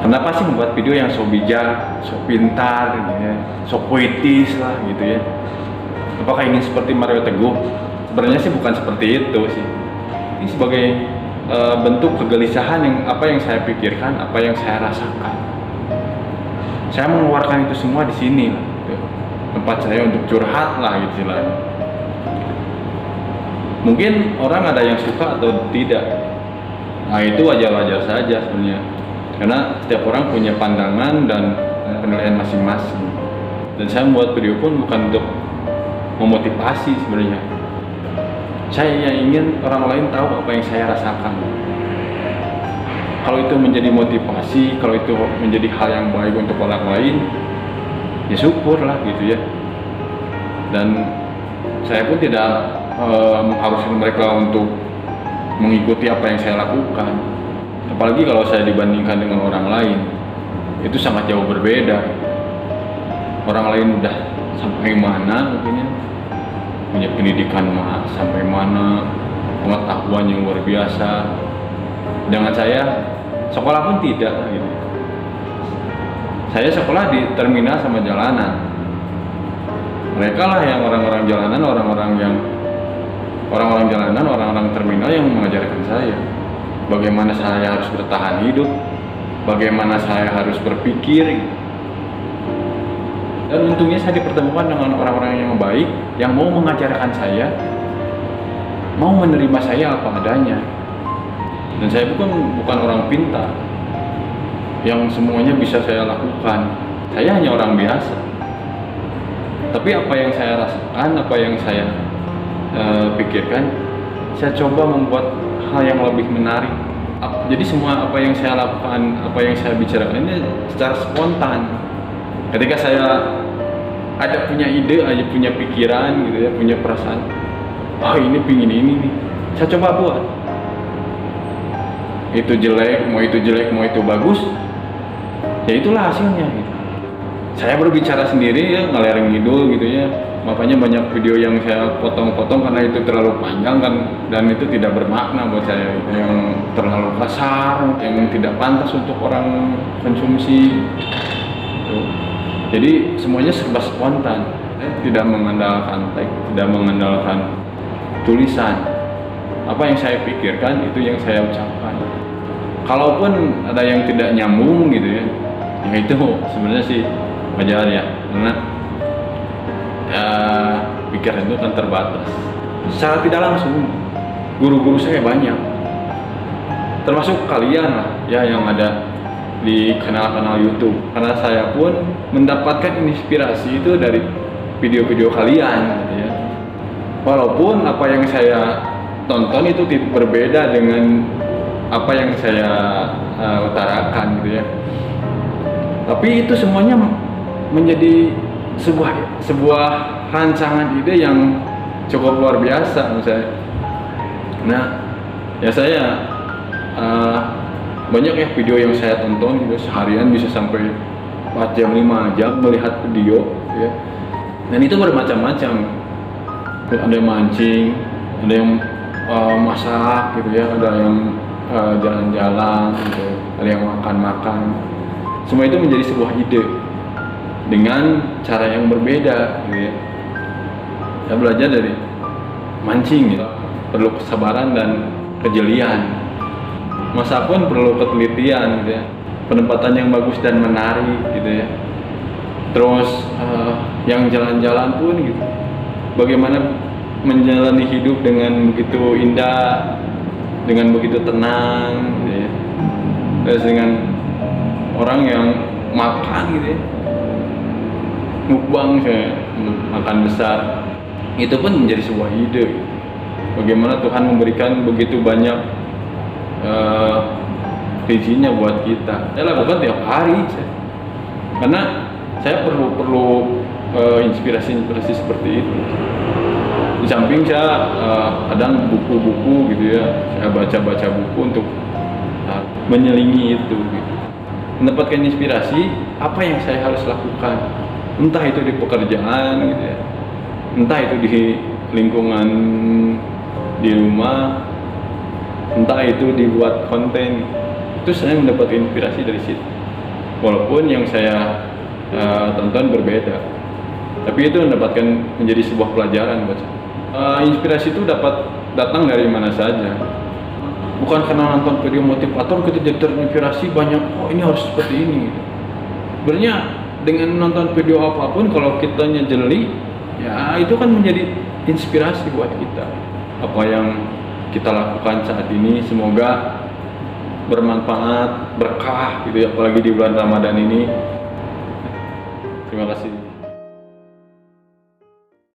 Kenapa sih membuat video yang so bijak, so pintar, gitu ya, so puitis lah gitu ya? Apakah ingin seperti Mario Teguh? Sebenarnya sih bukan seperti itu sih. Ini sebagai bentuk kegelisahan apa yang saya pikirkan, apa yang saya rasakan. Saya mengeluarkan itu semua di sini lah, gitu. Tempat saya untuk curhat lah gitu lah. Mungkin orang ada yang suka atau tidak. Nah itu wajar-wajar saja sebenarnya. Karena setiap orang punya pandangan dan penilaian masing-masing. Dan saya membuat video pun bukan untuk memotivasi sebenarnya. Saya ingin orang lain tahu apa yang saya rasakan. Kalau itu menjadi motivasi, kalau itu menjadi hal yang baik untuk orang lain, ya syukurlah gitu ya. Dan saya pun tidak mengharuskan mereka untuk mengikuti apa yang saya lakukan. Apalagi kalau saya dibandingkan dengan orang lain, itu sangat jauh berbeda. Orang lain udah sampai mana mungkin ya, punya pendidikan sampai mana, pengetahuan yang luar biasa. Dengan saya sekolah pun tidak gitu. Saya sekolah di terminal sama jalanan. Mereka lah yang orang-orang jalanan, orang-orang terminal yang mengajarkan saya bagaimana saya harus bertahan hidup, bagaimana saya harus berpikir. Dan untungnya saya dipertemukan dengan orang-orang yang baik, yang mau mengajarkan saya, mau menerima saya apa adanya. Dan saya bukan orang pintar yang semuanya bisa saya lakukan. Saya hanya orang biasa. Tapi apa yang saya rasakan, apa yang saya pikirkan, saya coba membuat hal yang lebih menarik. Jadi semua apa yang saya lakukan, apa yang saya bicarakan ini secara spontan. Ketika saya ada punya ide, aja punya pikiran gitu ya, punya perasaan, ini pingin ini nih, saya coba buat. Itu jelek, mau itu bagus, ya itulah hasilnya gitu. Saya berbicara sendiri ya, ngelereng ngidul gitu ya. Makanya banyak video yang saya potong-potong karena itu terlalu panjang kan, dan itu tidak bermakna buat saya, yang terlalu kasar, yang tidak pantas untuk orang konsumsi. Jadi semuanya serba spontan, tidak mengandalkan teks, tidak mengandalkan tulisan. Apa yang saya pikirkan itu yang saya ucapkan. Kalaupun ada yang tidak nyambung gitu ya, ya itu sebenarnya sih wajar ya, karena pikiran itu kan terbatas. Secara tidak langsung, guru-guru saya banyak, termasuk kalian lah ya yang ada di kanal-kanal YouTube. Karena saya pun mendapatkan inspirasi itu dari video-video kalian gitu ya. Walaupun apa yang saya tonton itu berbeda dengan apa yang saya utarakan gitu ya. Tapi itu semuanya menjadi sebuah rancangan ide yang cukup luar biasa menurut saya. Nah, ya saya banyak ya video yang saya tonton gitu, seharian bisa sampai 4 jam 5 jam melihat video ya. Dan itu bermacam-macam. Ada yang mancing, ada yang masak gitu ya, ada yang jalan-jalan gitu, ada yang makan-makan. Semua itu menjadi sebuah ide dengan cara yang berbeda gitu ya. Saya belajar dari mancing gitu, perlu kesabaran dan kejelian. Masak pun perlu ketelitian gitu ya, penempatan yang bagus dan menarik gitu ya. Terus yang jalan-jalan pun gitu, bagaimana menjalani hidup dengan begitu indah, dengan begitu tenang gitu ya. Terus dengan orang yang makan gitu ya, mukbang saya makan besar, itu pun menjadi sebuah ide. Bagaimana Tuhan memberikan begitu banyak rezekinya buat kita. Saya lakukan tiap hari karena saya perlu inspirasi seperti itu. Di samping saya kadang buku-buku gitu ya, saya baca buku untuk menyelingi itu gitu. Mendapatkan inspirasi apa yang saya harus lakukan, entah itu di pekerjaan gitu ya, entah itu di lingkungan di rumah, entah itu dibuat konten. Itu saya mendapat inspirasi dari situ. walaupun yang saya tonton berbeda, tapi itu mendapatkan menjadi sebuah pelajaran buat saya. Inspirasi itu dapat datang dari mana saja, bukan karena nonton video motivator kita jadi terinspirasi banyak, oh ini harus seperti ini gitu. Sebenarnya dengan nonton video apapun kalau kitanya jeli, ya itu kan menjadi inspirasi buat kita. Apa yang kita lakukan saat ini semoga bermanfaat, berkah gitu ya, apalagi di bulan Ramadan ini. Terima kasih.